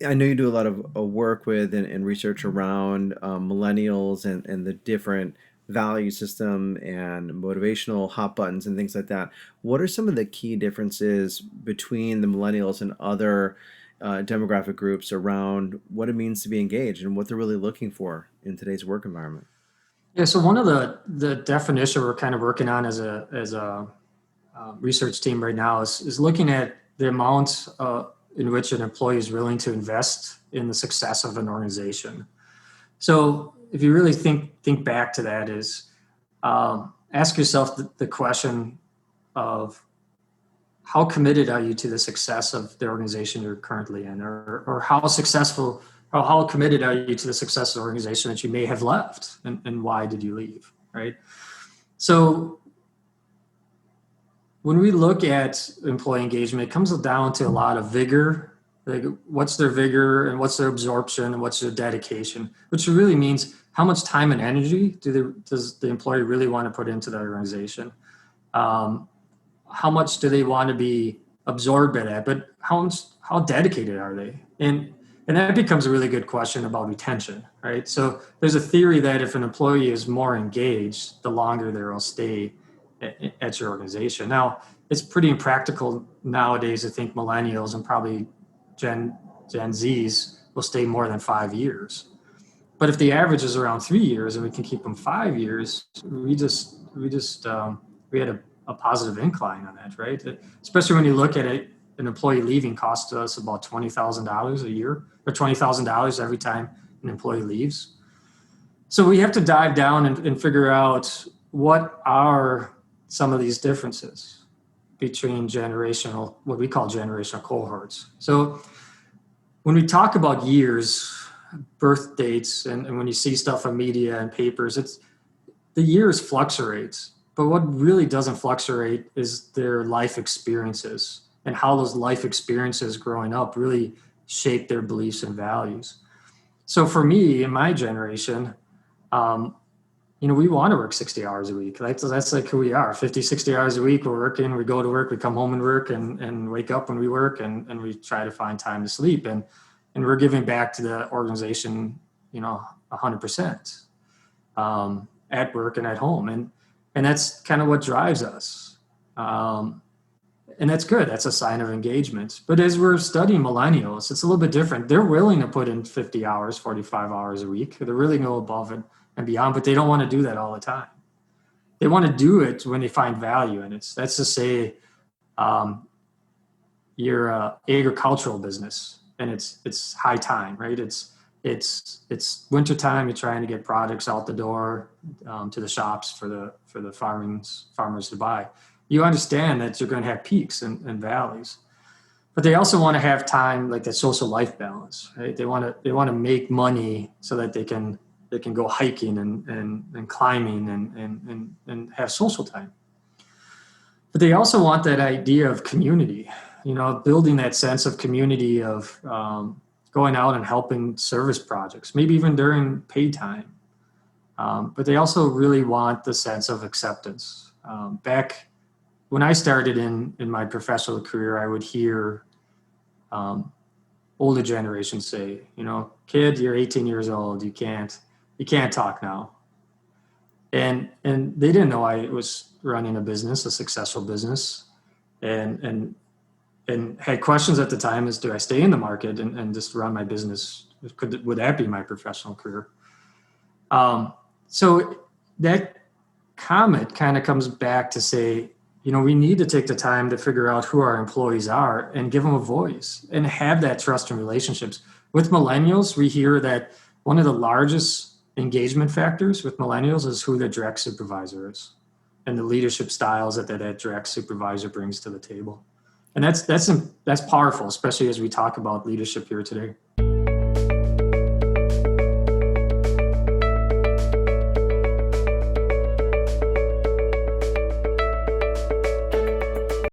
I know you do a lot of work with and research around millennials and the different value system and motivational hot buttons and things like that. What are some of the key differences between the millennials and other demographic groups around what it means to be engaged and what they're really looking for in today's work environment? Yeah, so one of the definition we're kind of working on as a research team right now is looking at the amount in which an employee is willing to invest in the success of an organization. So if you really think back to that, is ask yourself the question of how committed are you to the success of the organization you're currently in, or how successful or how committed are you to the success of the organization that you may have left, and why did you leave, right? So when we look at employee engagement, it comes down to a lot of vigor. Like, what's their vigor and what's their absorption and what's their dedication, which really means how much time and energy does the employee really want to put into the organization? Um, how much do they want to be absorbed by that? But how dedicated are they? And that becomes a really good question about retention, right? So there's a theory that if an employee is more engaged, the longer they'll stay at your organization. Now, it's pretty impractical nowadays to think millennials and probably Gen Gen Zs will stay more than 5 years. But if the average is around 3 years and we can keep them 5 years, we had a positive incline on that, right? Especially when you look at it, an employee leaving costs us about $20,000 a year, or $20,000 every time an employee leaves. So we have to dive down and figure out what are some of these differences between what we call generational cohorts. So when we talk about years, birth dates, and when you see stuff on media and papers, the years fluctuates. But what really doesn't fluctuate is their life experiences and how those life experiences growing up really shape their beliefs and values. So for me, in my generation, um, we want to work 60 hours a week. That's like who we are. 50, 60 hours a week, we're working, we go to work, we come home and work and wake up when we work, and we try to find time to sleep. And we're giving back to the organization, 100%, at work and at home. And that's kind of what drives us. And that's good. That's a sign of engagement. But as we're studying millennials, it's a little bit different. They're willing to put in 50 hours, 45 hours a week. They're really go above it and beyond, but they don't want to do that all the time. They want to do it when they find value in it. That's to say, you're a agricultural business and it's high time, right? It's winter time. You're trying to get products out the door, to the shops for the farmers to buy. You understand that you're going to have peaks and valleys, but they also want to have time, like that social life balance, right? They want to make money so that they can go hiking and climbing and have social time. But they also want that idea of community, building that sense of community of going out and helping service projects, maybe even during paid time. But they also really want the sense of acceptance. Back when I started in my professional career, I would hear older generations say, kid, you're 18 years old, you can't talk now. And they didn't know I was running a business, a successful business, and had questions at the time as, do I stay in the market and just run my business? Would that be my professional career? So that comment kind of comes back to say, we need to take the time to figure out who our employees are and give them a voice and have that trust in relationships. With millennials, we hear that one of the largest engagement factors with millennials is who the direct supervisor is and the leadership styles that direct supervisor brings to the table. And that's powerful, especially as we talk about leadership here today.